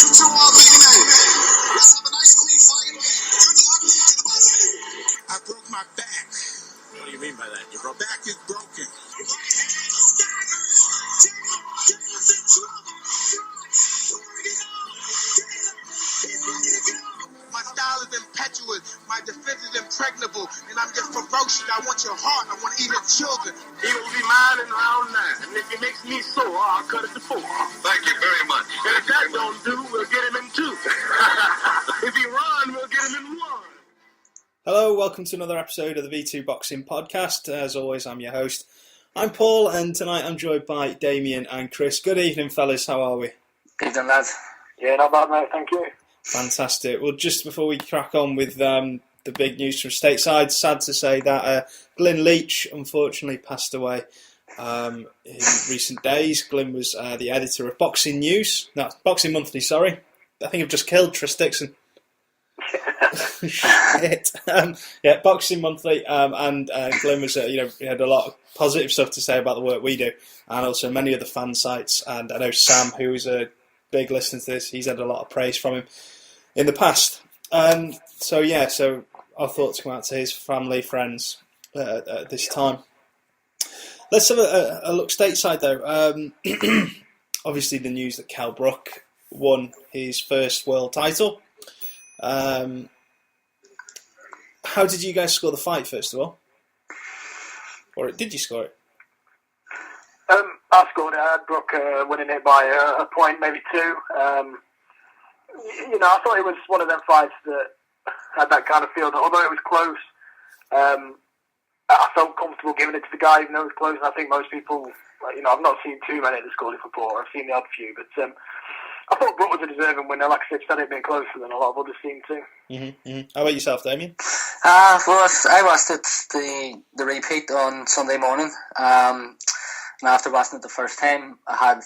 two all big name. Let's have a nice clean fight. Good luck to the both of you. I broke my back. What do you mean by that? Your back is broken. My style is impetuous, my defense is impregnable, and I'm just ferocious. I want your heart, I want to eat your children. He will be mine in round 9, and if he makes me sore, I'll cut it to 4. Thank you very much. And if that don't do, we'll get him in 2. If he run, we'll get him in 1. Hello, welcome to another episode of the V2 Boxing Podcast. As always, I'm your host. I'm Paul, and tonight I'm joined by Damien and Chris. Good evening, fellas. How are we? Evening, lads. Yeah, not bad, mate. Thank you. Fantastic. Well, just before we crack on with the big news from stateside, sad to say that Glyn Leach unfortunately passed away in recent days. Glyn was the editor of Boxing News. No, Boxing Monthly, sorry. I think I've just killed Tris Dixon. Shit. Boxing Monthly, and Glyn was, he had a lot of positive stuff to say about the work we do, and also many other fan sites. And I know Sam, who is a big listener to this, he's had a lot of praise from him in the past. So our thoughts come out to his family, friends at this time. Let's have a look stateside though. Obviously the news that Kell Brook won his first world title. How did you guys score the fight, first of all? Or did you score it? I scored it. I had Brook winning it by a point, maybe 2. I thought it was one of them fights that had that kind of feel that although it was close, I felt comfortable giving it to the guy even though it was close. And I think most people, I've not seen too many that scored it for Porter. I've seen the odd few, but I thought Brook was a deserving winner. Like I said, it being closer than a lot of others seem to. How about yourself, Damien? Well, I watched it the repeat on Sunday morning. And after watching it the first time, I had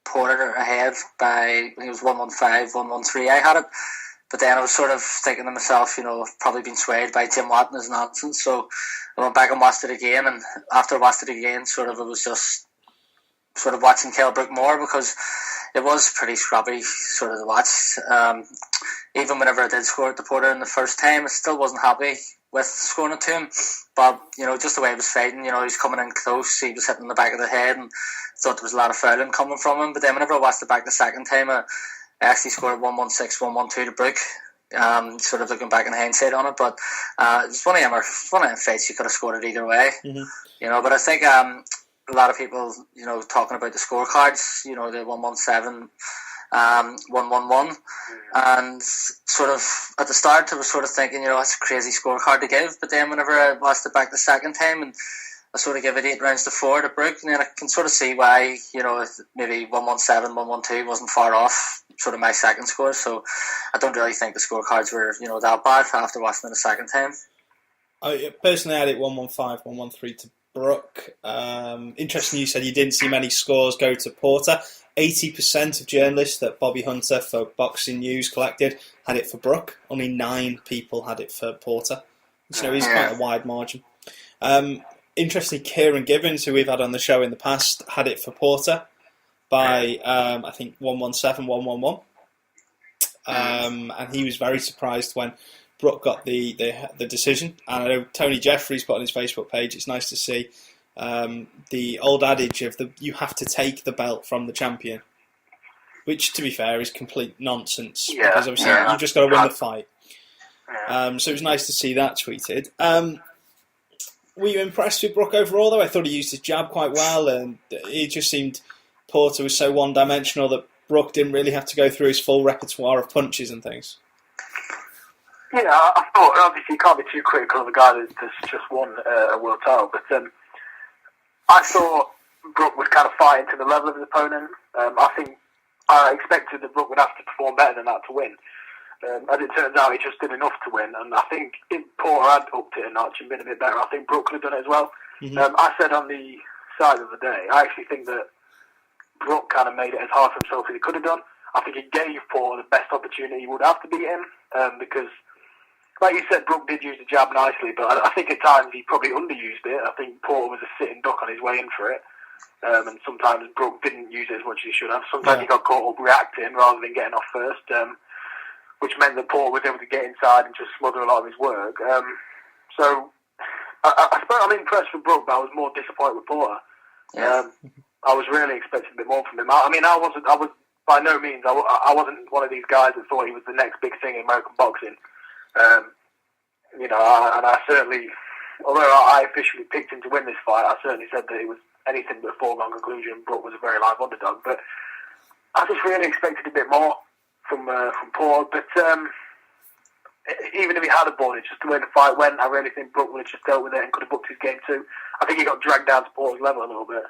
Porter ahead by, I think it was 115, 113. I had it. But then I was sort of thinking to myself, I've probably been swayed by Tim Watt and his nonsense. So I went back and watched it again. And after I watched it again, it was just sort of watching Kell Brook more because it was pretty scrappy sort of to watch. Even whenever I did score it to Porter in the first time, I still wasn't happy with scoring it to him. But, just the way he was fighting, he was coming in close, he was hitting the back of the head and thought there was a lot of fouling coming from him. But then whenever I watched it back the second time, I actually scored 116, 112 to Brook. Sort of looking back in hindsight on it. But it's one of them fights you could have scored it either way. But I think a lot of people, talking about the scorecards, the 117, 111, and sort of at the start I was sort of thinking, that's a crazy scorecard to give. But then whenever I watched it back the second time and I sort of give it 8 rounds to 4 to Brook, and then I can sort of see why, maybe 117, 112 wasn't far off sort of my second score. So I don't really think the scorecards were, that bad after watching it the second time. I personally had it 115, 113 to Brook. Interesting, you said you didn't see many scores go to Porter. 80% of journalists that Bobby Hunter for Boxing News collected had it for Brook. Only 9 people had it for Porter. So he's quite a wide margin. Interestingly, Kieran Gibbons, who we've had on the show in the past, had it for Porter by, I think, 117, 111. And he was very surprised when Brook got the decision. And I know Tony Jeffries put on his Facebook page, it's nice to see the old adage of you have to take the belt from the champion, which, to be fair, is complete nonsense because obviously you've just got to win the fight. So it was nice to see that tweeted. Were you impressed with Brook overall, though? I thought he used his jab quite well, and it just seemed Porter was so one-dimensional that Brook didn't really have to go through his full repertoire of punches and things. Yeah, I thought, obviously, you can't be too critical of a guy that's just won a world title, but I thought Brook was kind of fighting to the level of his opponent. I think I expected that Brook would have to perform better than that to win. As it turns out, he just did enough to win, and I think if Porter had upped it a notch and been a bit better, I think Brook could have done it as well. I said on the side of the day, I actually think that Brook kind of made it as hard for himself as he could have done. I think he gave Porter the best opportunity he would have to beat him, because, like you said, Brook did use the jab nicely, but I think at times he probably underused it. I think Porter was a sitting duck on his way in for it. and sometimes Brook didn't use it as much as he should have. Sometimes he got caught up reacting rather than getting off first, which meant that Porter was able to get inside and just smother a lot of his work. So I suppose I'm impressed with Brook, but I was more disappointed with Porter. Yeah. I was really expecting a bit more from him. I was by no means. I wasn't one of these guys that thought he was the next big thing in American boxing. And I certainly, although I officially picked him to win this fight, I certainly said that it was anything but a foregone conclusion. Brook was a very live underdog, but I just really expected a bit more from Porter. But even if he had a ball, it's just the way the fight went. I really think Brook would have just dealt with it and could have booked his game too. I think he got dragged down to Porter's level a little bit.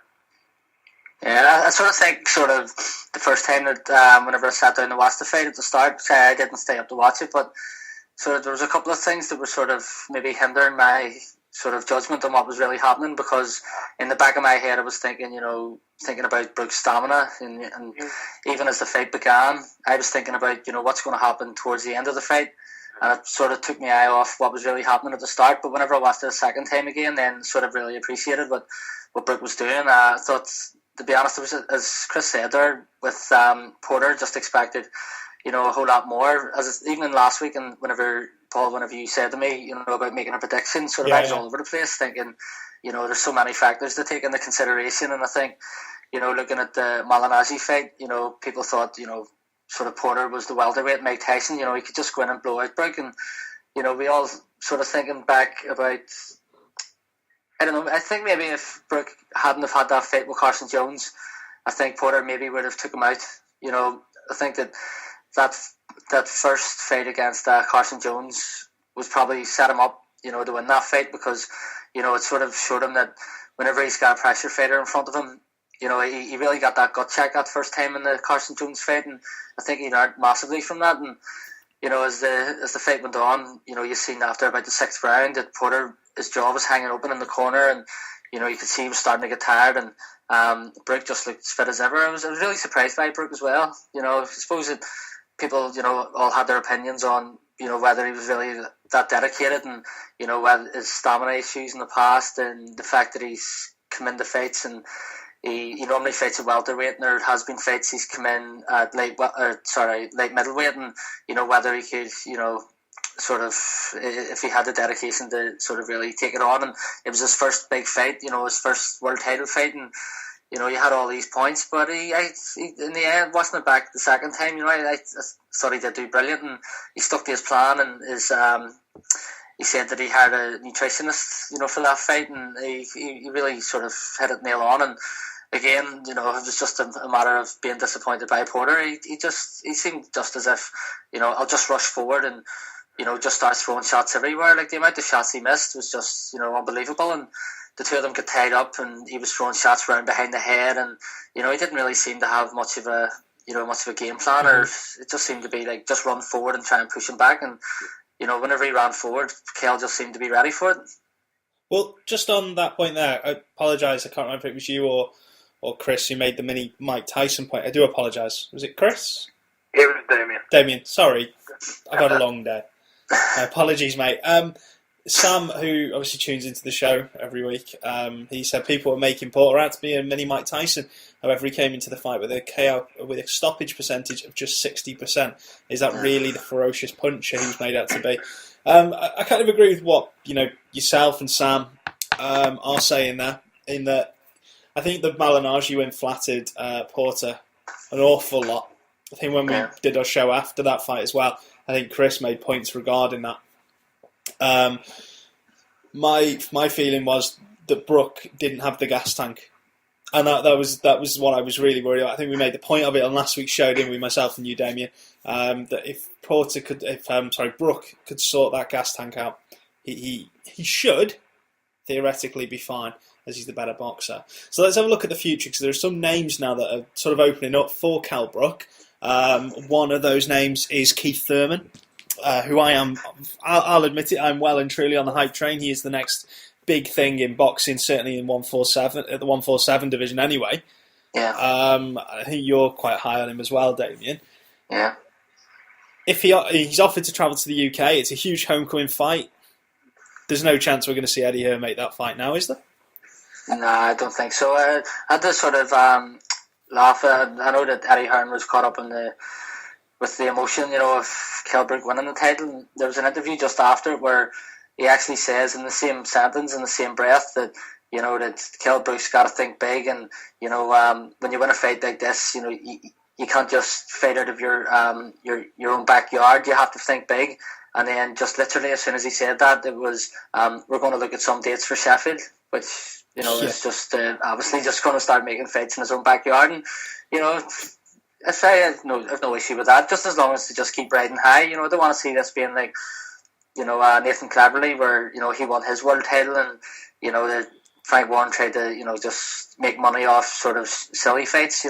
Yeah, I sort of think the first time that whenever I sat down to watch the fight at the start, I didn't stay up to watch it, but sort of there was a couple of things that were sort of maybe hindering my sort of judgment on what was really happening, because in the back of my head I was thinking about Brook's stamina, and even as the fight began, I was thinking about what's going to happen towards the end of the fight, and it sort of took my eye off what was really happening at the start. But whenever I watched it a second time again, then sort of really appreciated what Brook was doing. I thought, to be honest, it was, as Chris said there, with Porter, just expected a whole lot more. Even last week, and whenever you said to me about making a prediction, sort of I was all over the place thinking there's so many factors to take into consideration. And I think looking at the Malignaggi fight, people thought sort of Porter was the welterweight Mike Tyson. He could just go in and blow out Brook, and we all sort of thinking back about, I don't know, I think maybe if Brook hadn't have had that fight with Carson Jones, I think Porter maybe would have took him out. I think that first fight against Carson Jones was probably set him up, to win that fight, because it sort of showed him that whenever he's got a pressure fighter in front of him, he really got that gut check that first time in the Carson Jones fight, and I think he learned massively from that. And as the fight went on, you seen after about the sixth round that Porter, his jaw was hanging open in the corner, and you could see he was starting to get tired, and Brook just looked as fit as ever. I was really surprised by Brook as well. I suppose that people all had their opinions on whether he was really that dedicated, and whether his stamina issues in the past, and the fact that he's come into fights and he normally fights at welterweight, and there has been fights he's come in at late middleweight, and whether he could sort of, if he had the dedication to sort of really take it on. And it was his first big fight, his first world title fight, and you had all these points, but he in the end, watching it back the second time, I thought he did do brilliant, and he stuck to his plan, and he said that he had a nutritionist, for that fight, and he really sort of hit it nail on. And again, it was just a matter of being disappointed by Porter. He seemed just as if, I'll just rush forward and just start throwing shots everywhere. Like, the amount of shots he missed was just unbelievable, and the two of them got tied up, and he was throwing shots round behind the head, and he didn't really seem to have much of a game plan, or it just seemed to be like just run forward and try and push him back. And whenever he ran forward, Kell just seemed to be ready for it. Well, just on that point there, I apologise, I can't remember if it was you or Chris who made the mini Mike Tyson point. I do apologise. Was it Chris? It was Damien. Damien, sorry. I've had a long day. Apologies, mate. Sam, who obviously tunes into the show every week, he said people were making Porter out to be a mini Mike Tyson. However, he came into the fight with a stoppage percentage of just 60%. Is that really the ferocious puncher he was made out to be? I kind of agree with what yourself and Sam are saying there, in that I think the Malignaggi win flattered Porter an awful lot. I think when we did our show after that fight as well, I think Chris made points regarding that. My feeling was that Brook didn't have the gas tank, and that was what I was really worried about. I think we made the point of it on last week's show, didn't we, myself and you, Damien? That if Brook could sort that gas tank out, he should theoretically be fine, as he's the better boxer. So let's have a look at the future, because there are some names now that are sort of opening up for Kell Brook. One of those names is Keith Thurman, who I'll admit it, I'm well and truly on the hype train. He is the next big thing in boxing, certainly in 147, at the 147 division anyway. Yeah. I think you're quite high on him as well, Damien. Yeah. If he's offered to travel to the UK, it's a huge homecoming fight. There's no chance we're going to see Eddie Hearn make that fight now, is there? No, I don't think so. I had to sort of laugh. I know that Eddie Hearn was caught up in with the emotion, of Kell Brook winning the title. There was an interview just after where he actually says in the same sentence, in the same breath, that that Kell Brook's got to think big, and when you win a fight like this, you can't just fight out of your own backyard. You have to think big. And then just literally as soon as he said that, it was we're going to look at some dates for Sheffield, which is just obviously just going to start making fights in his own backyard. And I have no issue with that, just as long as they just keep riding high. I don't want to see this being like Nathan Cleverly, where he won his world title, and that Frank Warren tried to just make money off sort of silly fights.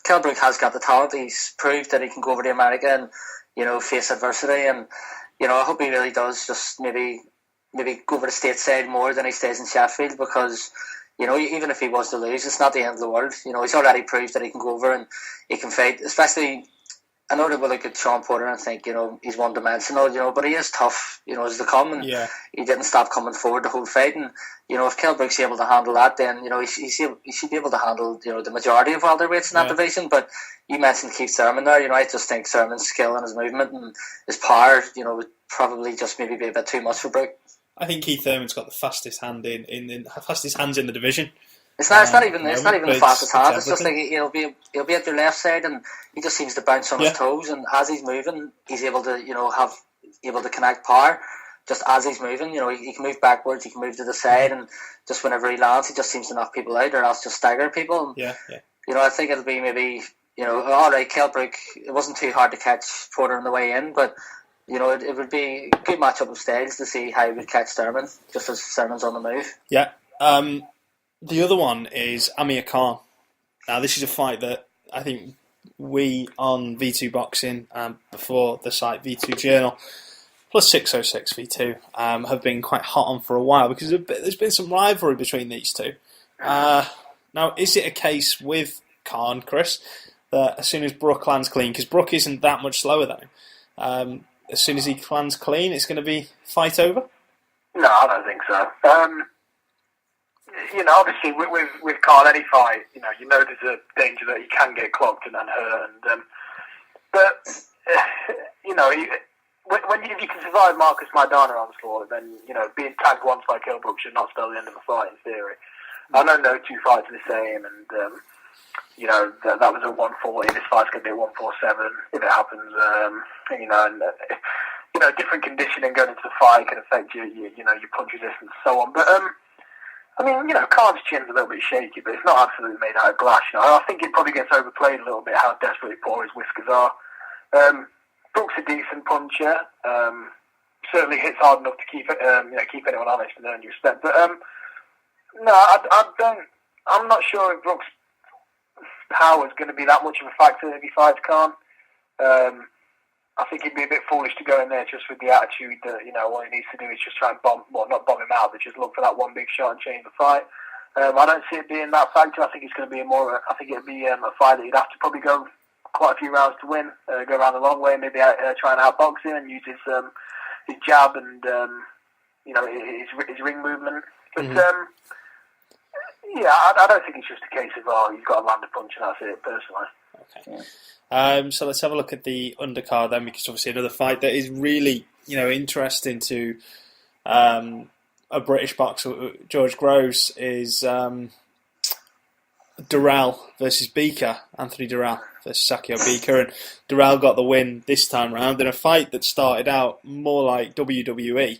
Kell Brook has got the talent. He's proved that he can go over to America and face adversity, and I hope he really does just maybe go over the stateside more than he stays in Sheffield, because even if he was to lose, it's not the end of the world. He's already proved that he can go over and he can fight. Especially, I know that we'll look at Sean Porter and think he's one dimensional, but he is tough as they come, and he didn't stop coming forward the whole fight. And if Kell Brook's able to handle that, then he should be able to handle the majority of welterweights in that division. But you mentioned Keith Thurman there. I just think Thurman's skill and his movement and his power would probably just maybe be a bit too much for Brook. I think Keith Thurman's got the fastest hands in the division. It's not even the fastest hand. It's just like he'll be at your left side, and he just seems to bounce on his toes. And as he's moving, he's able to able to connect power. Just as he's moving, he can move backwards, he can move to the side, and just whenever he lands, he just seems to knock people out or else just stagger people. And, I think it'll be maybe all right. Kell Brook, it wasn't too hard to catch Porter on the way in, but it would be a good matchup of styles to see how he would catch Thurman, just as Thurman's on the move. Yeah. The other one is Amir Khan. Now, this is a fight that I think we on V2 Boxing before the site V2 Journal, plus 606 V2, have been quite hot on for a while, because there's been some rivalry between these two. Now, is it a case with Khan, Chris, that as soon as Brook lands clean, because Brook isn't that much slower than him, as soon as he lands clean, it's going to be fight over? No, I don't think so. Obviously with Khan, any fight, there's a danger that he can get clocked and hurt, if you can survive Marcus Maidana onslaught, then being tagged once by Kell Brook should not spell the end of a fight in theory. I know no two fights are the same, and that was a 140. This fight's going to be a 147 if it happens. Different conditioning going into the fight can affect your punch resistance and so on. But Khan's chin's a little bit shaky, but it's not absolutely made out of glass. I think it probably gets overplayed a little bit how desperately poor his whiskers are. Brook's a decent puncher. Certainly hits hard enough to keep anyone honest and earn your respect. But no, I'm not sure if Brook's power is going to be that much of a factor if he fights Khan. I think he'd be a bit foolish to go in there just with the attitude that, all he needs to do is just try and not bomb him out, but just look for that one big shot and change the fight. I don't see it being that factor. I think it's going to be I think it'd be a fight that he'd have to probably go quite a few rounds to win, go around the long way, maybe try and outbox him and use his jab and, his ring movement. But, I don't think it's just a case of, he's got to land a punch and that's it, personally. Okay. So let's have a look at the undercard then, because obviously another fight that is really, interesting to a British boxer, George Groves, is Durrell versus Beaker, Anthony Durrell versus Sakio Beaker, and Durrell got the win this time round in a fight that started out more like WWE,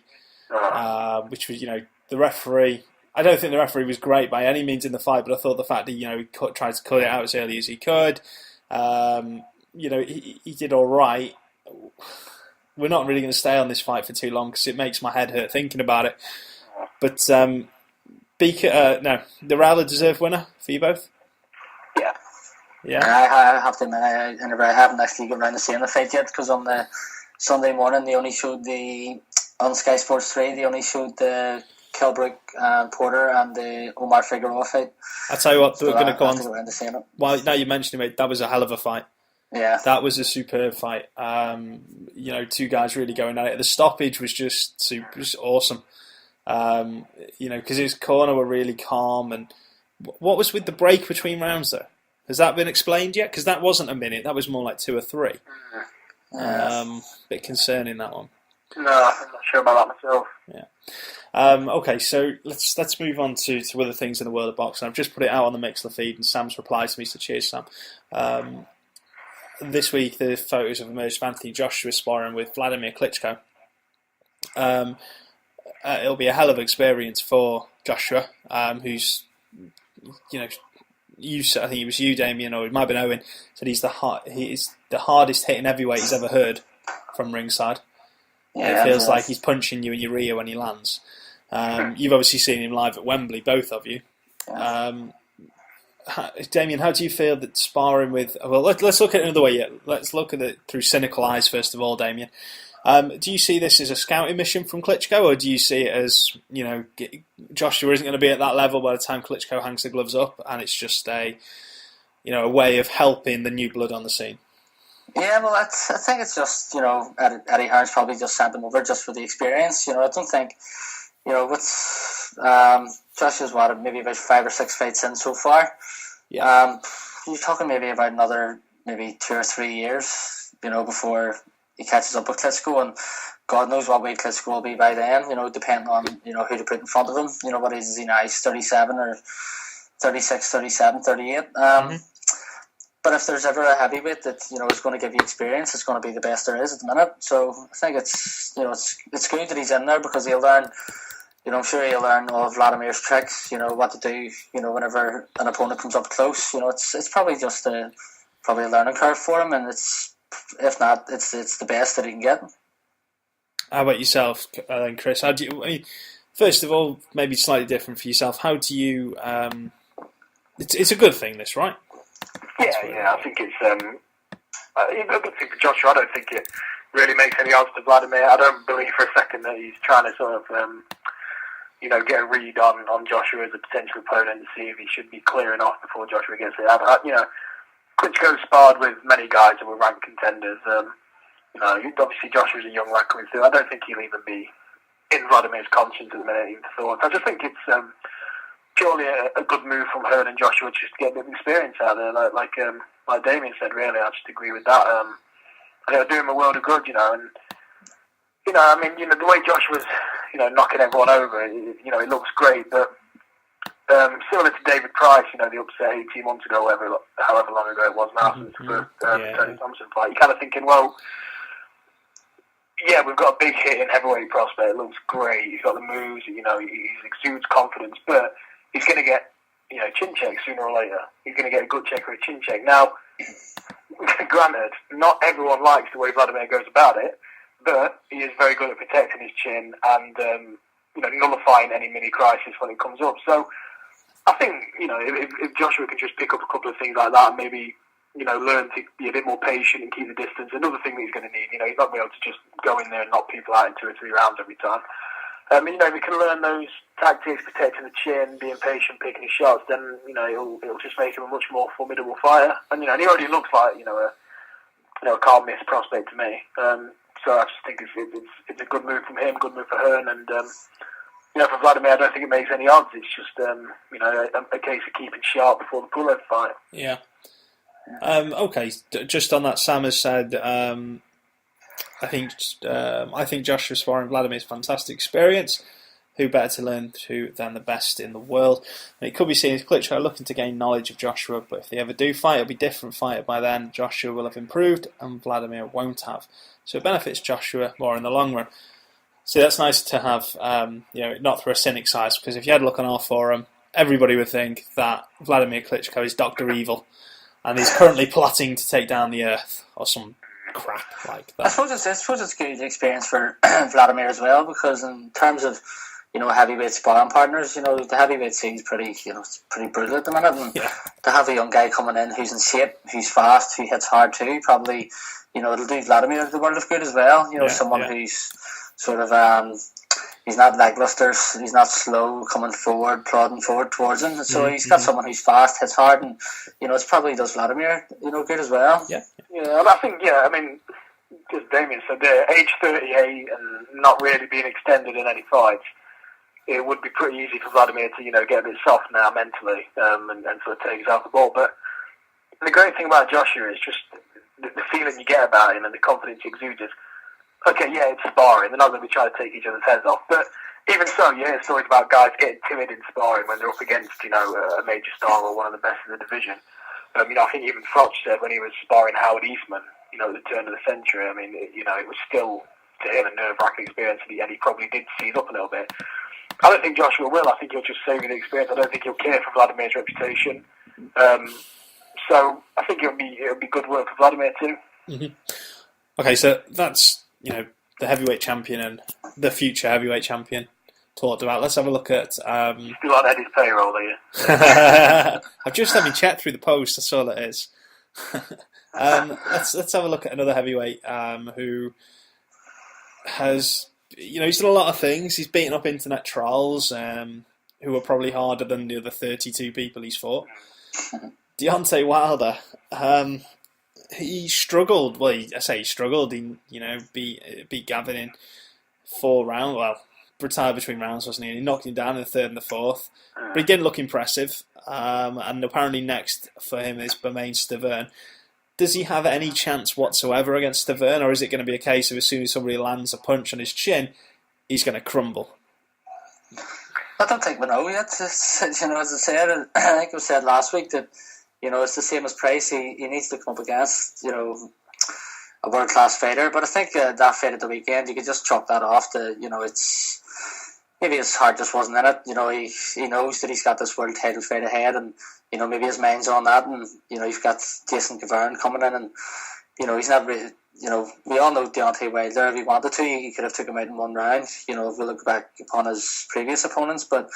which was, the referee. I don't think the referee was great by any means in the fight, but I thought the fact that he tried to cut it out as early as he could. He did all right. We're not really going to stay on this fight for too long because it makes my head hurt thinking about it. But Durrell a deserved winner for you both? Yeah. I have to admit, I haven't actually got around to seeing the fight yet, because on the Sunday morning they only showed on Sky Sports 3 they only showed the Kell Brook and Porter and the Omar Figueroa fight. I'll tell you what, we're going to go on. To go around to seeing it. Well, now you mentioned it, mate, that was a hell of a fight. Yeah. That was a superb fight. Two guys really going at it. The stoppage was just awesome. Because his corner were really calm. And what was with the break between rounds, though? Has that been explained yet? Because that wasn't a minute. That was more like 2 or 3. Bit concerning, that one. No, I'm not sure about that myself. Yeah. Okay, so let's move on to other things in the world of boxing. I've just put it out on the Mixler feed, and Sam's replied to me, so cheers, Sam. This week, the photos have emerged of Anthony Joshua sparring with Vladimir Klitschko. It'll be a hell of an experience for Joshua, who's, I think it was you, Damien, or it might have been Owen, said he is the hardest hitting heavyweight he's ever heard from ringside. Yeah, it feels like he's punching you in your ear when he lands. You've obviously seen him live at Wembley, both of you. Damien, how do you feel that sparring with... Well, let's look at it another way yet. Let's look at it through cynical eyes, first of all, Damien. Do you see this as a scouting mission from Klitschko, or do you see it as, Joshua isn't going to be at that level by the time Klitschko hangs the gloves up, and it's just a way of helping the new blood on the scene? Yeah, well, I think it's just, Eddie Hearn's probably just sent him over just for the experience. I don't think, with Joshua's maybe about 5 or 6 fights in so far. Yeah. You're talking maybe about another 2 or 3 years, before he catches up with Klitschko, and God knows what weight Klitschko will be by then, depending on, who to put in front of him. What is he now? He's 37 or 36, 37, 38. But if there's ever a heavyweight that is going to give you experience, it's going to be the best there is at the minute. So I think it's it's good that he's in there, because he'll learn. I'm sure he'll learn all of Vladimir's tricks. What to do. Whenever an opponent comes up close. It's probably just a learning curve for him, and if not, it's the best that he can get. How about yourself, then, Chris? How do you? First of all, maybe slightly different for yourself. How do you? It's a good thing, this, right? Yeah, I think it's a good thing for Joshua. I don't think it really makes any odds to Vladimir. I don't believe for a second that he's trying to sort of, get a read on Joshua as a potential opponent to see if he should be clearing off before Joshua gets it. Klitschko sparred with many guys who were ranked contenders. Obviously Joshua's a young lad coming through. I don't think he'll even be in Vladimir's conscience at the minute, even thoughts. I just think it's purely a good move from Hearn and Joshua just to get a bit of experience out there. Like Damien said, really, I just agree with that. And it'll do him a world of good, and the way Joshua's knocking everyone over, it looks great, but similar to David Price, the upset 18 months ago, however long ago it was now, since the first Tony Thompson fight, you're kind of thinking, well, yeah, we've got a big hit in heavyweight prospect. It looks great. He's got the moves. He exudes confidence, but he's going to get chin checks sooner or later. He's going to get a good check or a chin check. Now, granted, not everyone likes the way Vladimir goes about it, but he is very good at protecting his chin and nullifying any mini crisis when it comes up. So I think if Joshua can just pick up a couple of things like that and maybe learn to be a bit more patient and keep the distance. Another thing that he's going to need, he's not going to be able to just go in there and knock people out in 2 or 3 rounds every time. If he can learn those tactics, protecting the chin, being patient, picking his shots, then it'll just make him a much more formidable fighter. And and he already looks like a can't miss prospect to me. So I just think it's a good move from him, good move for Hearn, and for Vladimir, I don't think it makes any odds. It's just a case of keeping sharp before the Pulev fight. Yeah. Okay, just on that, Sam has said, I think Joshua sparring Vladimir is a fantastic experience. Who better to learn to than the best in the world? And it could be seen as Klitschko looking to gain knowledge of Joshua, but if they ever do fight, it'll be a different fighter by then. Joshua will have improved, and Vladimir won't have. So it benefits Joshua more in the long run. So that's nice to have, not through a cynic's eyes, because if you had a look on our forum, everybody would think that Vladimir Klitschko is Dr. Evil, and he's currently plotting to take down the Earth, or some crap like that. I suppose it's a good experience for Vladimir as well, because in terms of heavyweight sparring partners, the heavyweight scene is pretty brutal at the minute, and to have a young guy coming in who's in shape, who's fast, who hits hard too, probably it'll do Vladimir the world of good as well. Someone who's sort of he's not lackluster, he's not slow coming forward, plodding forward towards him. So he's got someone who's fast, hits hard, and it's probably does Vladimir good as well. Yeah, I think as Damien said, there, age 38 and not really being extended in any fights. it would be pretty easy for Vladimir to, get a bit soft now mentally and sort of take his off the ball. But the great thing about Joshua is just the feeling you get about him and the confidence he exudes. Okay, yeah, it's sparring. They're not going to be trying to take each other's heads off. But even so, you hear stories about guys getting timid in sparring when they're up against, a major star or one of the best in the division. I think even Froch said when he was sparring Howard Eastman, at the turn of the century, it was still, to him, a nerve-wracking experience, and he probably did seize up a little bit. I don't think Joshua will. I think he'll just savour the experience. I don't think he'll care for Vladimir's reputation. So I think it'll be good work for Vladimir too. Mm-hmm. Okay, so that's the heavyweight champion and the future heavyweight champion talked about. Let's have a look at. Still on Eddie's payroll, are you? I've just having checked through the post. That's all it is. Let's have a look at another heavyweight who has he's done a lot of things. He's beaten up internet trolls who are probably harder than the other 32 people he's fought. Deontay Wilder. He struggled. Well, I say he struggled. He beat Gavin in 4 rounds. Well, retired between rounds, wasn't he? And he knocked him down in the 3rd and the 4th. But he didn't look impressive. And apparently next for him is Bermain Stavern. Does he have any chance whatsoever against Stavern, or is it going to be a case of as soon as somebody lands a punch on his chin, he's going to crumble? I don't think we know yet. As I said, I think we said last week that it's the same as Price. He needs to come up against a world class fighter. But I think that fight at the weekend, you could just chalk that off to it's maybe his heart just wasn't in it. He knows that he's got this world title fight ahead, and maybe his mind's on that. And you've got Jason Cavern coming in, and he's not really. We all know Deontay Wilder. If he wanted to, he could have took him out in 1 round. If we look back upon his previous opponents, but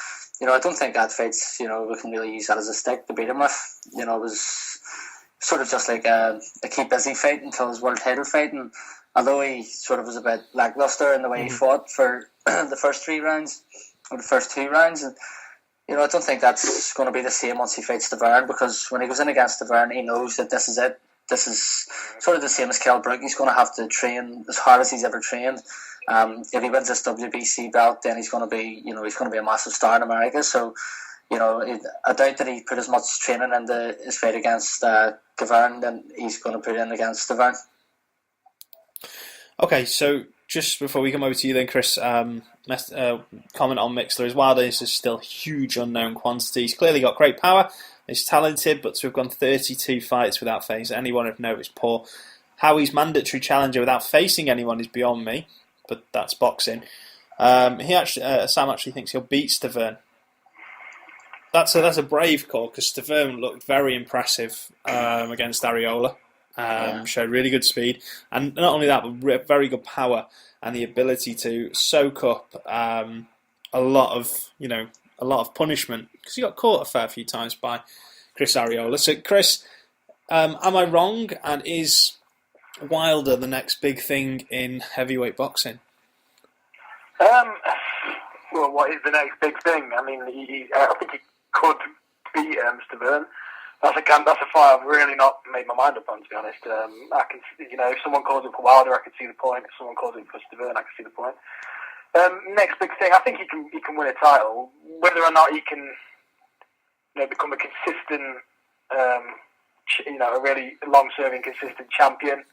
I don't think that fight's. We can really use that as a stick to beat him with. It was sort of just like a keep busy fight until his world title fight. And although he sort of was a bit lackluster in the way he fought for the first 3 rounds or the first 2 rounds, and I don't think that's going to be the same once he fights Stavern, because when he goes in against Stavern, he knows that this is it. This is sort of the same as Kell Brook. He's going to have to train as hard as he's ever trained. If he wins this WBC belt, then he's going to be, he's going to be a massive star in America. So, I doubt that he put as much training into his fight against Cavern than he's going to put in against Stavern. Okay, so just before we come over to you then, Chris, comment on Mixler. His Wilder is still huge unknown quantity. He's clearly got great power. He's talented, but to have gone 32 fights without facing anyone of note is poor. How he's mandatory challenger without facing anyone is beyond me, but that's boxing. Sam actually thinks he'll beat Stavern. That's a brave call, because Stavern looked very impressive against Ariola. Showed really good speed, and not only that, but very good power and the ability to soak up a lot of punishment, because he got caught a fair few times by Chris Ariola. So, Chris, am I wrong? And is Wilder the next big thing in heavyweight boxing? Well, what is the next big thing? I think he could beat Stavern. That's a fight I've really not made my mind up on, to be honest. I can, if someone calls it for Wilder, I can see the point. If someone calls it for Stavern, I can see the point. Next big thing, I think he can win a title. Whether or not he can, become a consistent, a really long-serving, consistent champion.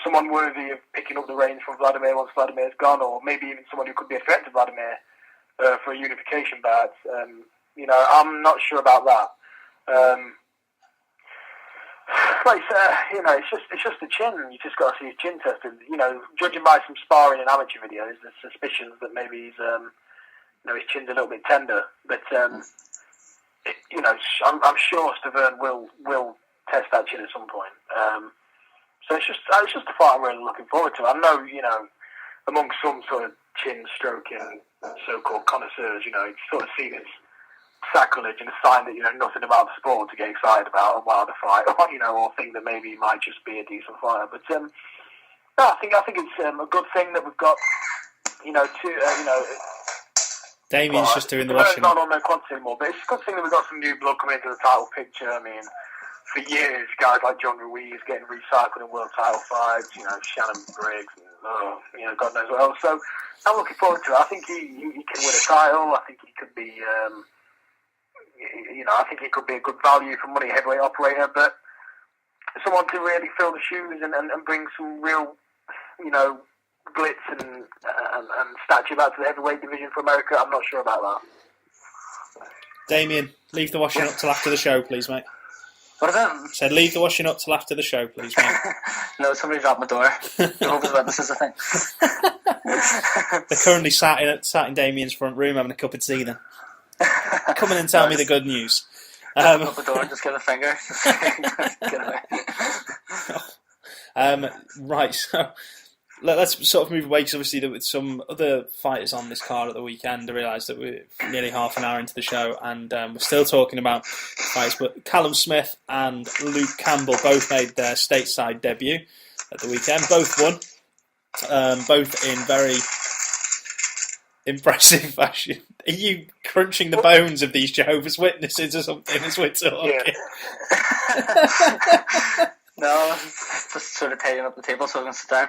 Someone worthy of picking up the reins from Vladimir once Vladimir's gone, or maybe even someone who could be a threat to Vladimir for a unification bout. I'm not sure about that. It's just the chin. You just got to see his chin tested. Judging by some sparring and amateur videos, there's suspicions that maybe he's, his chin's a little bit tender. But I'm sure Stavern will test that chin at some point. So it's just a fight I'm really looking forward to. I know, among some sort of chin stroking so-called connoisseurs, it's sort of seen as sacrilege and a sign that nothing about the sport to get excited about a Wilder fight, or think that maybe he might just be a decent fighter. But I think it's a good thing that we've got Damien's just doing the washing. Not on no quantity anymore, but it's a good thing that we've got some new blood coming into the title picture. For years, guys like John Ruiz getting recycled in world title fights, Shannon Briggs and God knows what else. So I'm looking forward to it. I think he can win a title. I think he could be, I think he could be a good value for money heavyweight operator. But someone to really fill the shoes and bring some real, glitz and stature back to the heavyweight division for America, I'm not sure about that. Damien, leave the washing up till after the show, please, mate. What is that? Said leave the washing up till after the show, please, mate. No, somebody dropped my door. Jehovah's Witnesses, I think. They're currently sat in Damien's front room having a cup of tea then. Come in and tell me the good news. Up the door, just give a finger. Get away. Right, so let's sort of move away, because obviously there were some other fighters on this card at the weekend. I realised that we're nearly half an hour into the show and we're still talking about fights, but Callum Smith and Luke Campbell both made their stateside debut at the weekend. Both won, both in very impressive fashion. Are you crunching the bones of these Jehovah's Witnesses or something as we're talking? Yeah. No, just sort of tidying up the table so I can sit down.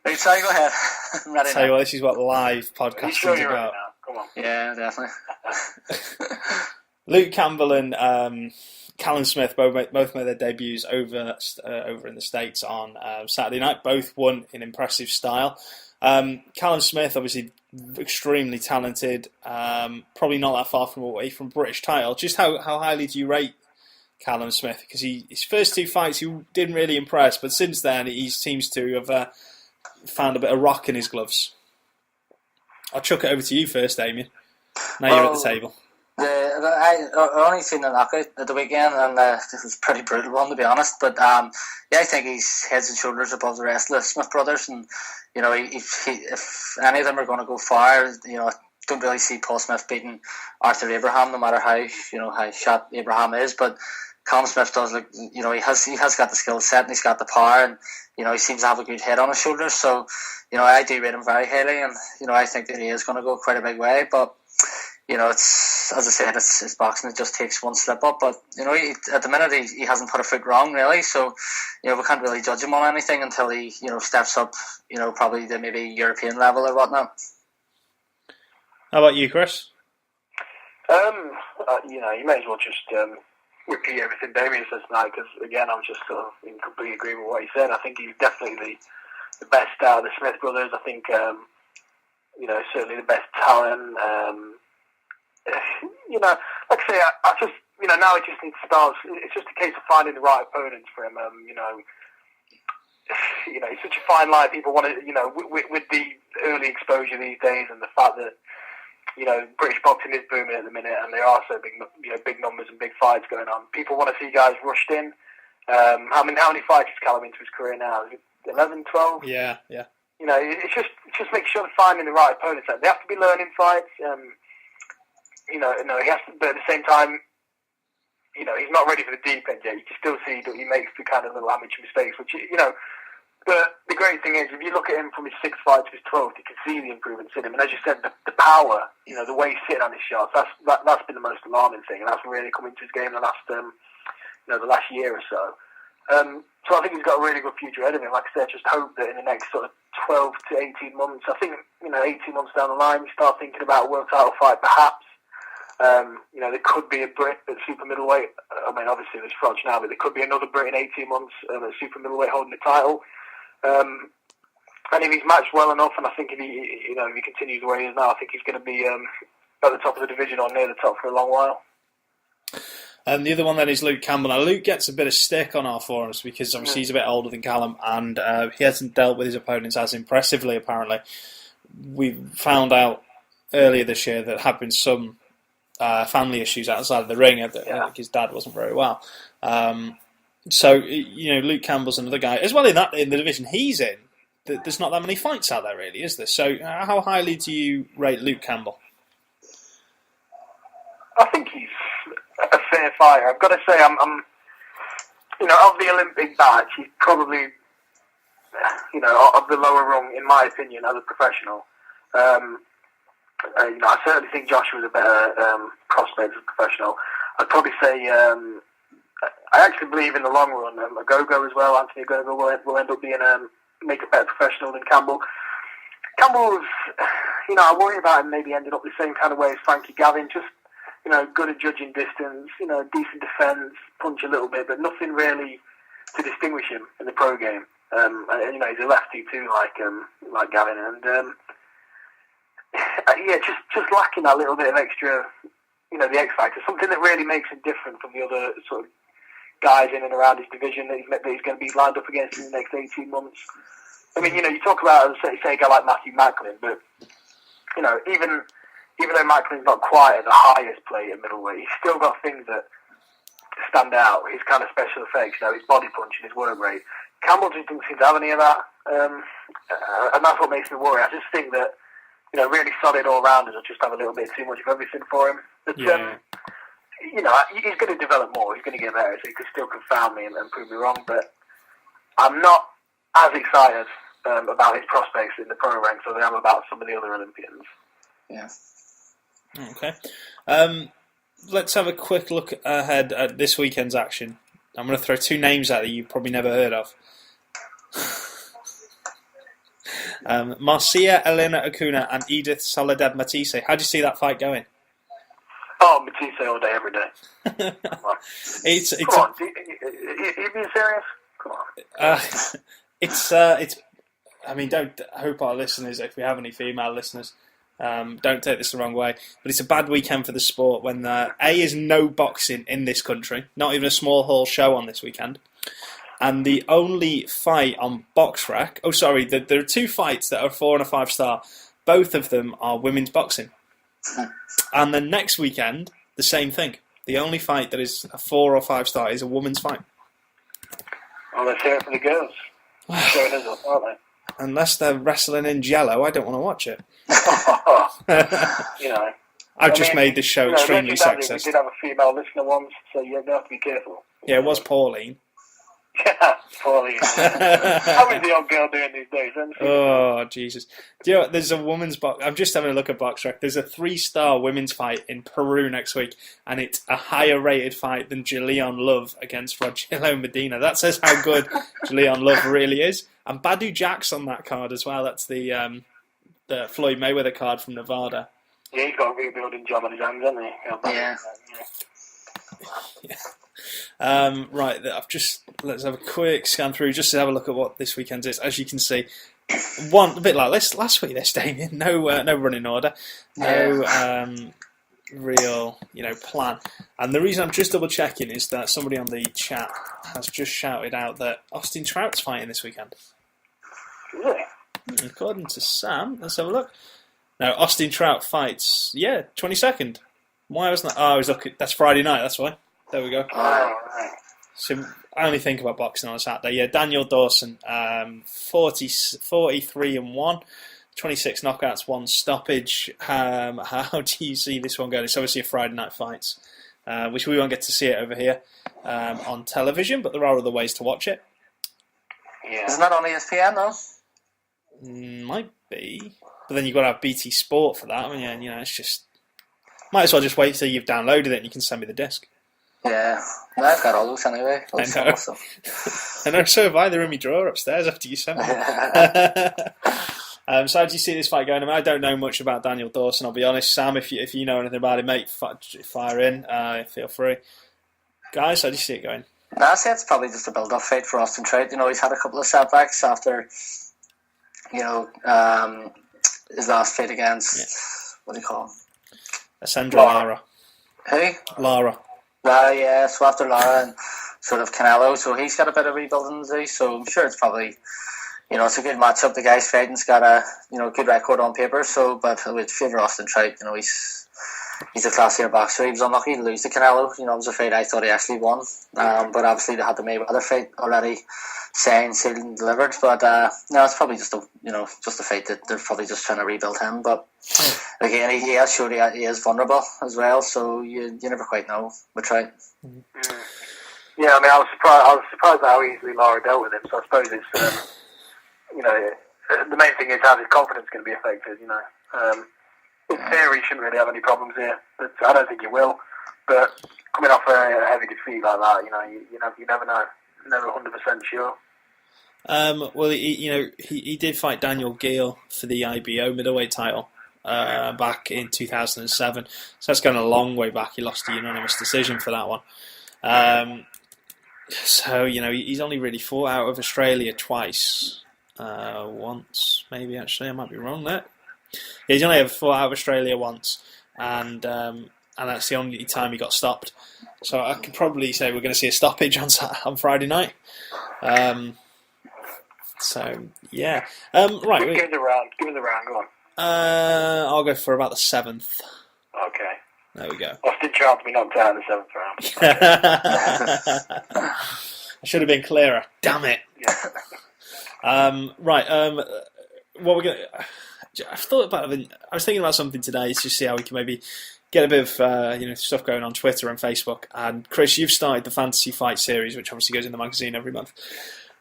Right, sorry, go ahead. I'm ready Tell you what, this is what live podcasting is about. Come on. Yeah, definitely. Luke Campbell and Callum Smith both made their debuts over in the States on Saturday night. Both won in impressive style. Callum Smith, obviously extremely talented, probably not that far away from British title. Just how highly do you rate Callum Smith? Because his first two fights he didn't really impress, but since then he seems to have found a bit of rock in his gloves. I'll chuck it over to you first, Damien. Now you're at the table. I only seen the knockout at the weekend, and it was a pretty brutal one, to be honest. But I think he's heads and shoulders above the rest of the Smith brothers, and if any of them are going to go far, I don't really see Paul Smith beating Arthur Abraham, no matter how shot Abraham is. But Callum Smith does look, he has got the skill set and he's got the power, and he seems to have a good head on his shoulders. So I do rate him very highly, and I think that he is going to go quite a big way. But it's, as I said, it's boxing. It just takes one slip up. But at the minute he hasn't put a foot wrong really. So we can't really judge him on anything until he steps up. Probably the maybe European level or whatnot. How about you, Chris? You may as well just repeat everything Damien says tonight, because again, I'm just sort of in complete agreement with what he said. I think he's definitely the best out of the Smith brothers. I think certainly the best talent. Like I say, I just now it just needs to start. It's just a case of finding the right opponents for him. It's such a fine line. People want to, with the early exposure these days and the fact that British boxing is booming at the minute, and there are so big numbers and big fights going on. People want to see guys rushed in. How many fights has Callum into his career now? Is it 11, 12? Yeah. It's just make sure they're finding the right opponents. They have to be learning fights. He has to, but at the same time, he's not ready for the deep end yet. You can still see that he makes the kind of little amateur mistakes, which But the great thing is, if you look at him from his 6th fight to his 12th, you can see the improvements in him. And as you said, the power, the way he's sitting on his shots, that's been the most alarming thing, and that's really come into his game in the last year or so. So I think he's got a really good future ahead of him. Like I said, just hope that in the next sort of 12 to 18 months, I think 18 months down the line, you start thinking about a world title fight, perhaps. There could be a Brit at super middleweight. I mean, obviously there's Froch now, but there could be another Brit in 18 months at super middleweight holding the title. And if he's matched well enough, and I think if he continues the way he is now, I think he's going to be at the top of the division or near the top for a long while. The other one then is Luke Campbell. Now, Luke gets a bit of stick on our forums because obviously he's a bit older than Callum, and he hasn't dealt with his opponents as impressively, apparently. We found out earlier this year that there have been some family issues outside of the ring. I think his dad wasn't very well. So, Luke Campbell's another guy. As well in the division he's in, there's not that many fights out there, really, is there? So, how highly do you rate Luke Campbell? I think he's a fair fighter. I've got to say, I'm of the Olympic batch, he's probably, of the lower rung, in my opinion, as a professional. I certainly think Joshua's a better prospect as a professional. I'd probably say I actually believe in the long run, Agogo as well, Anthony Agogo will end up being make a better professional than Campbell. Campbell's, I worry about him maybe ending up the same kind of way as Frankie Gavin, just, good at judging distance, decent defence, punch a little bit, but nothing really to distinguish him in the pro game. And, he's a lefty too, like Gavin, and just lacking that little bit of extra, the X factor, something that really makes him different from the other sort of guys in and around his division that he's going to be lined up against in the next 18 months. I mean, you talk about, say a guy like Matthew Macklin, but, even though Macklin's not quite at the highest plate at middleweight, he's still got things that stand out. His kind of special effects, his body punch and his work rate. Campbell just doesn't seem to have any of that, and that's what makes me worry. I just think that, really solid all-rounders will just have a little bit too much of everything for him. But, he's going to develop more. He's going to get better, so he could still confound me and prove me wrong, but I'm not as excited about his prospects in the pro ranks as I am about some of the other Olympians. Yeah. Okay. Let's have a quick look ahead at this weekend's action. I'm going to throw two names out that you've probably never heard of. Marcia Elena Acuna and Edith Soledad Matisse. How do you see that fight going? Oh, Matisse all day, every day. It's Come on, you being serious? Come on. It's. I mean, don't hope our listeners, if we have any female listeners, don't take this the wrong way. But it's a bad weekend for the sport when there is no boxing in this country, not even a small hall show on this weekend. And the only fight on BoxRec... Oh, sorry, there are two fights that are 4 and a 5 star. Both of them are women's boxing. And then next weekend, the same thing. The only fight that is a 4 or 5 star is a women's fight. Well, let's hear it for the girls. Sure it is, aren't they? Unless they're wrestling in jello, I don't want to watch it. I've just made this show extremely sexist. We did have a female listener once, so you have to be careful. Yeah, it was Pauline. Yeah, Pauline. How is the old girl doing these days? Oh, Jesus. Do you know what? There's a women's box. I'm just having a look at BoxRec. There's a 3-star women's fight in Peru next week, and it's a higher rated fight than Julian Love against Rogelio Medina. That says how good Julian Love really is. And Badu Jack's on that card as well. That's the Floyd Mayweather card from Nevada. Yeah, he's got a rebuilding job on his hands, hasn't he? Yeah. Right, let's have a quick scan through just to have a look at what this weekend is. As you can see, a bit like last week, this Damien. No running order, no real plan. And the reason I'm just double checking is that somebody on the chat has just shouted out that Austin Trout's fighting this weekend. Really? According to Sam, let's have a look. No, Austin Trout fights. 22nd. Why wasn't that? Oh, I was looking. That's Friday night. That's why. There we go. Right. So I only think about boxing on a Saturday. Yeah, Daniel Dawson, 43-1, 26 knockouts, 1 stoppage. How do you see this one going? It's obviously a Friday night fight, which we won't get to see it over here on television, but there are other ways to watch it. Yeah. Isn't that on ESPN though? Might be, but then you've got to have BT Sport for that. I mean, it's just might as well just wait till you've downloaded it and you can send me the disc. Yeah, I've got all those anyway. I know. I know, so have I. They're in my drawer upstairs after you sent me. So how do you see this fight going? I mean, I don't know much about Daniel Dawson, I'll be honest. Sam, if you know anything about it, mate, fire in. Feel free. Guys, how do you see it going? I'd say it's probably just a build-up fight for Austin Trout. He's had a couple of setbacks after, his last fight against, what do you call him? Sandra Lara. Who? Lara. Yeah, so after Lara and sort of Canelo, so he's got a bit of rebuilding to do, so I'm sure it's probably, it's a good matchup. The guy's fighting's got a, good record on paper, so, but I would favour Austin Trout. He's a classier boxer. He was unlucky to lose to Canelo. It was a fight I thought he actually won, but obviously they had the Mayweather fight already signed, sealed and delivered, but no, it's probably just a fight that they're probably just trying to rebuild him, but again, he has showed he is vulnerable as well, so you never quite know with Trout. Yeah, I mean, I was surprised at how easily Lara dealt with him, so I suppose it's, the main thing is how his confidence going to be affected, In theory, he shouldn't really have any problems here, but I don't think he will. But coming off a heavy defeat like that, you never know, never 100% sure. Well, he did fight Daniel Geale for the IBO middleweight title back in 2007. So that's going a long way back. He lost a unanimous decision for that one. So he's only really fought out of Australia twice, once maybe actually. I might be wrong there. He's only ever fought out of Australia once, and that's the only time he got stopped. So I could probably say we're going to see a stoppage on Friday night. So yeah, right. Give us a round. Go on. I'll go for about the 7th. Okay. There we go. Austin Charles be knocked out in the 7th round. I should have been clearer. Damn it. Yeah. Right. What we're going. I've thought about. I was thinking about something today to see how we can maybe get a bit of stuff going on Twitter and Facebook. And Chris, you've started the Fantasy Fight series, which obviously goes in the magazine every month.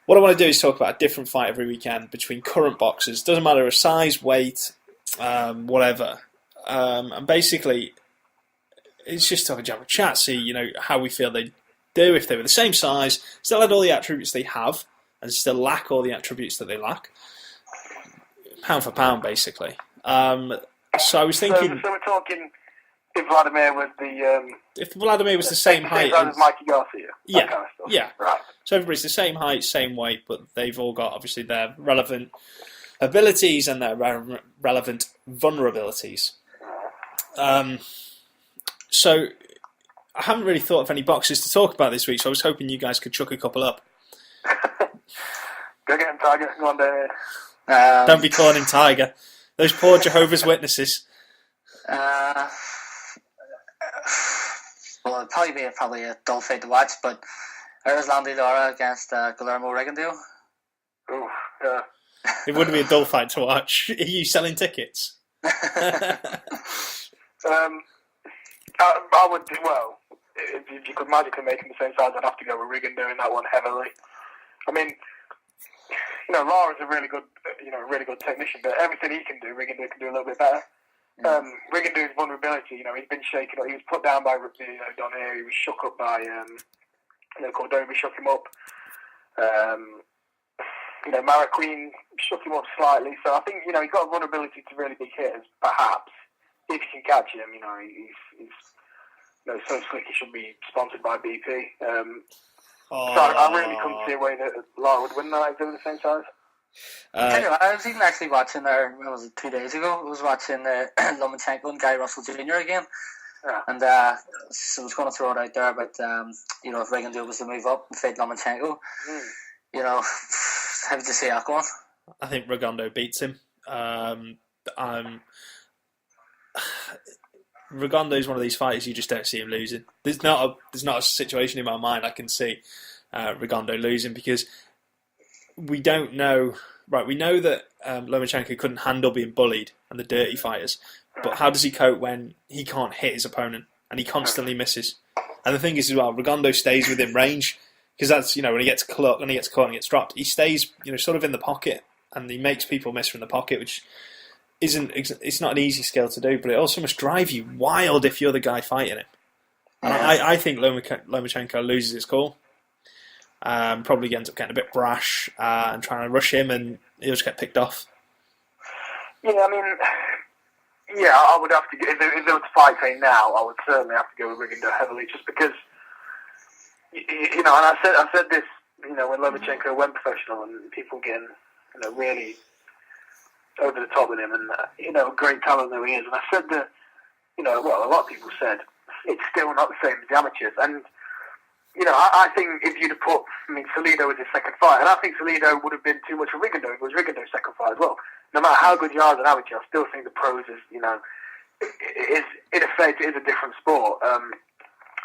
What I want to do is talk about a different fight every weekend between current boxers. Doesn't matter of size, weight, whatever. And basically, it's just to have a chat, see how we feel they do, if they were the same size, still had all the attributes they have, and still lack all the attributes that they lack. Pound for pound, basically. So I was thinking. So we're talking if Vladimir was the same height as Mikey Garcia. Yeah, that kind of stuff. yeah. Right. So everybody's the same height, same weight, but they've all got obviously their relevant abilities and their relevant vulnerabilities. So I haven't really thought of any boxes to talk about this week, so I was hoping you guys could chuck a couple up. Go get him, Tiger. Go on down here. Don't be calling him Tiger. Those poor Jehovah's Witnesses. Well, it'd probably be a dull fight to watch, but there's Landy Lara against Guillermo Rigondeaux. Ooh, yeah. It wouldn't be a dull fight to watch. Are you selling tickets? I would, well, if you could magically make him the same size, I'd have to go with Rigondeaux in that one heavily. I mean, Lara's a really good, really good technician, but everything he can do, Rigondeaux can do a little bit better. Rigondeaux's vulnerability, he's been shaken up. He was put down by Donaire. He was shook up by Cordoba shook him up. Marroquin shook him up slightly. So I think he's got a vulnerability to really big hitters. Perhaps if you can catch him, he's so slick he should be sponsored by BP. So I really couldn't see a way that Lara would win that if they were the same size. I was even actually watching there. What was it, 2 days ago? I was watching Lomachenko and Guy Russell Jr. again, and so I was going to throw it out there. But if Rigondeaux was to move up and fight Lomachenko, how would you see that going? I think Rigondeaux beats him. Rigondeaux is one of these fighters you just don't see him losing. There's not a situation in my mind I can see Rigondeaux losing, because we don't know. Right, we know that Lomachenko couldn't handle being bullied and the dirty fighters, but how does he cope when he can't hit his opponent and he constantly misses? And the thing is as well, Rigondeaux stays within range, because that's when he gets caught and he gets dropped, he stays sort of in the pocket and he makes people miss from the pocket, which it's not an easy skill to do, but it also must drive you wild if you're the guy fighting him. And I think Lomachenko loses his call. Probably ends up getting a bit brash and trying to rush him, and he'll just get picked off. I would have to. If there was a fight saying now, I would certainly have to go with Rigondeaux heavily, just because. And I said this, when Lomachenko went professional, and people getting, really over the top with him, and great talent though he is. And I said that, a lot of people said it's still not the same as the amateurs, and. I think if you'd have put, Salido was his second fight, and I think Salido would have been too much for Rigondeaux if it was Rigondeaux's second fight as well. No matter how good you are as an amateur, I still think the pros is, it is, in effect, it is a different sport. And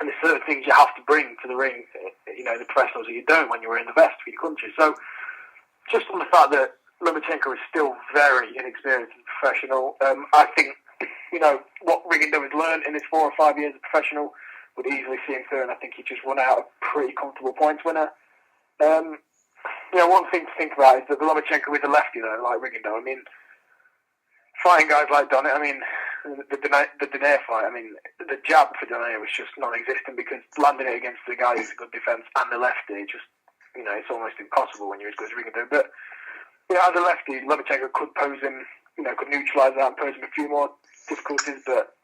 there's certain things you have to bring to the ring, the professionals that you don't when you were in the vest for your country. So, just on the fact that Lomachenko is still very inexperienced and professional, I think, what Rigondeaux has learned in his 4 or 5 years as a professional would easily see him through, and I think he just won out a pretty comfortable points winner. One thing to think about is that Lomachenko is a lefty though, like Rigondeaux. Fighting guys like Donnet, the Danair fight, I mean, the jab for Danair was just non-existent because landing it against the guy who's a good defence and the lefty, just, it's almost impossible when you're as good as Rigondeaux. But, as a lefty, Lomachenko could pose him, could neutralise that and pose him a few more difficulties, but,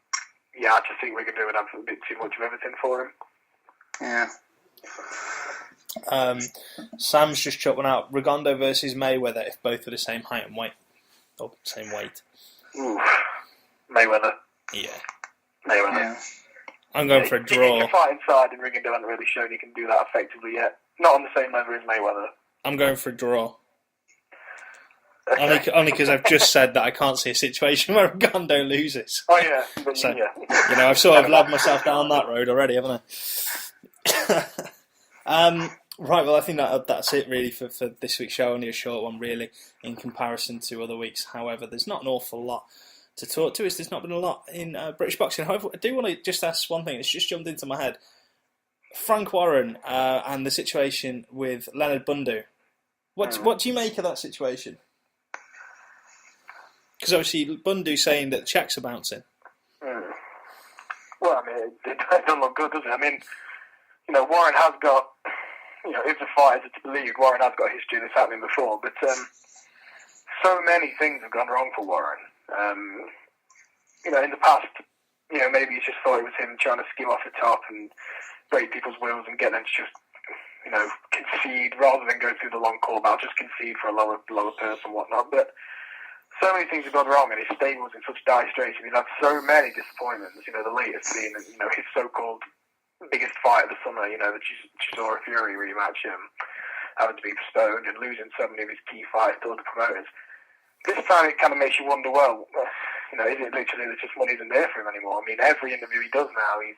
I just think Rigondeaux would have a bit too much of everything for him. Yeah. Sam's just chucked one out. Rigondeaux versus Mayweather if both are the same height and weight. Or same weight. Ooh, Mayweather. Yeah. Mayweather. Yeah. I'm going for a draw. The fight inside, and Rigondeaux hasn't really shown he can do that effectively yet. Not on the same level as Mayweather. I'm going for a draw. Only because I've just said that I can't see a situation where Rigondeaux loses. Oh yeah. So, I've sort of led myself down that road already, haven't I? Right, well, I think that's it really for this week's show. Only a short one, really, in comparison to other weeks. However, there's not an awful lot to talk to. There's not been a lot in British boxing. However, I do want to just ask one thing. It's just jumped into my head. Frank Warren and the situation with Leonard Bundu. What do you make of that situation? Because obviously Bundu saying that the checks are bouncing. Well, I mean, it doesn't look good, does it? I mean, Warren has got, if the fight is to believe, Warren has got a history of this happening before, but so many things have gone wrong for Warren. In the past, maybe he just thought it was him trying to skim off the top and break people's wills and get them to just, concede rather than go through the long call. I'll just concede for a lower person and whatnot. But so many things have gone wrong, and his stable's in such dire straits. He's had so many disappointments. The latest being, his so-called biggest fight of the summer, the Chisora Fury rematch, having to be postponed and losing so many of his key fights to other promoters. This time it kind of makes you wonder, well, is it literally that just money isn't there for him anymore? I mean, every interview he does now, he's,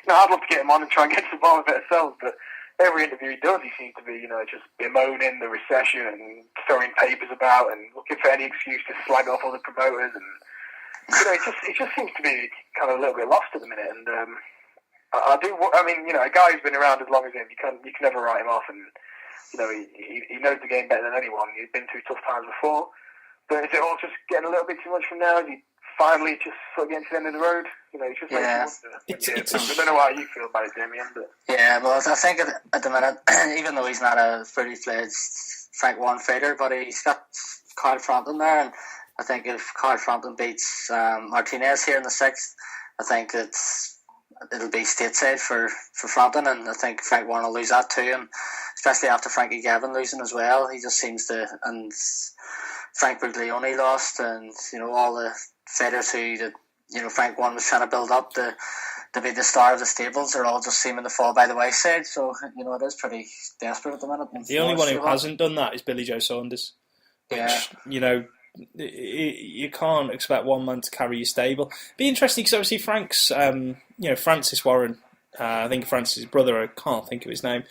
I'd love to get him on and try and get to the bottom of it ourselves, but every interview he does, he seems to be, just bemoaning the recession and throwing papers about and looking for any excuse to slag off other promoters, and, it just seems to be kind of a little bit lost at the minute, and, a guy who's been around as long as him, you can never write him off, and he knows the game better than anyone. He's been through tough times before, but is it all just getting a little bit too much from now? Is he finally just sort of getting to the end of the road? It's just I don't know how you feel about it, Damien. But yeah, well, I think at the minute, even though he's not a fully fledged Frank Warren fighter, but he's got Carl Frampton there, and I think if Carl Frampton beats Martinez here in the 6th, I think it'll be stateside for Frampton, and I think Frank Warren will lose that too, and especially after Frankie Gavin losing as well, he just seems to, and Frank Buglione lost, and all the fighters who Frank Warren was trying to build up to be the star of the stables are all just seeming to fall by the wayside. So it is pretty desperate at the minute. The only one who hasn't done that is Billy Joe Saunders, which you can't expect one man to carry your stable. Be interesting because obviously Frank's, Francis Warren, I think Francis' brother, I can't think of his name.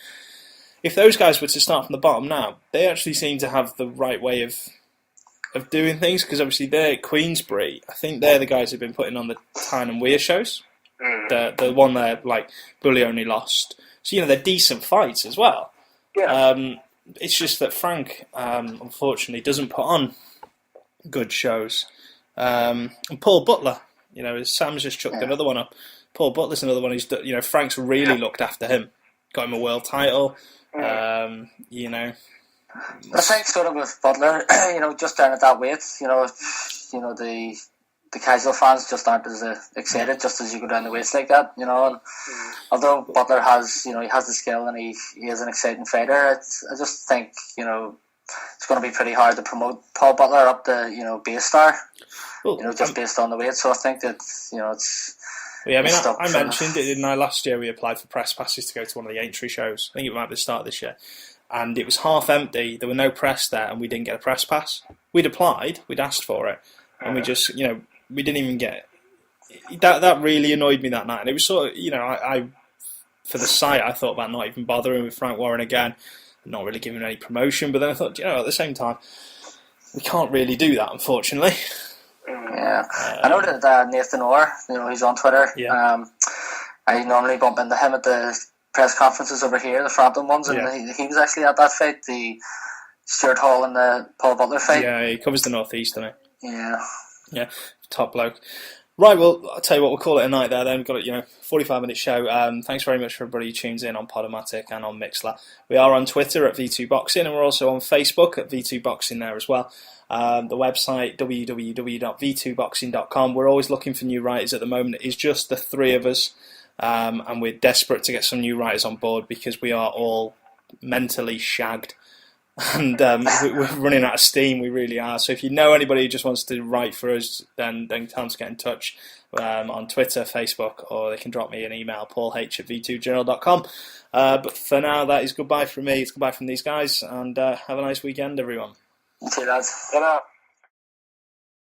If those guys were to start from the bottom now, they actually seem to have the right way of doing things, because obviously they're at Queensbury. I think they're the guys who've been putting on the Tyne and Weir shows. The one that Bully only lost. So they're decent fights as well. Yeah. It's just that Frank, unfortunately, doesn't put on good shows. And Paul Butler, Sam's just chucked another one up. Paul Butler's another one who's, Frank's really looked after him. Got him a world title. I think sort of with Butler, just down at that weight, the casual fans just aren't as excited just as you go down the weights like that, and although Butler has, he has the skill and he is an exciting fighter, I just think, it's going to be pretty hard to promote Paul Butler up to, base star, just based on the weight. So I think that, it's... Yeah, I mentioned it, didn't I? Last year we applied for press passes to go to one of the Aintree shows. I think it might be the start of this year. And it was half empty. There were no press there, and we didn't get a press pass. We'd applied, we'd asked for it, and we just, we didn't even get it. That really annoyed me that night. And it was sort of, I for the site, I thought about not even bothering with Frank Warren again, not really giving him any promotion. But then I thought, at the same time, we can't really do that, unfortunately. Yeah, I know that Nathan Orr, he's on Twitter. Yeah. I normally bump into him at the press conferences over here, the Frampton ones, and he was actually at that fight, the Stuart Hall and the Paul Butler fight. Yeah, he covers the North East, doesn't he? Yeah. Yeah. top bloke. Right, well, I'll tell you what, we'll call it a night there then. We've got a 45-minute show. Thanks very much for everybody who tunes in on Podomatic and on Mixlr. We are on Twitter at V2Boxing, and we're also on Facebook at V2Boxing there as well. The website, www.v2boxing.com. We're always looking for new writers at the moment. It's just the three of us, and we're desperate to get some new writers on board because we are all mentally shagged. And we're running out of steam, we really are. So if you know anybody who just wants to write for us, then tell them to get in touch on Twitter, Facebook, or they can drop me an email, paulh@v2journal.com. But for now, that is goodbye from me. It's goodbye from these guys, and have a nice weekend, everyone. See you lads. Ta-ra.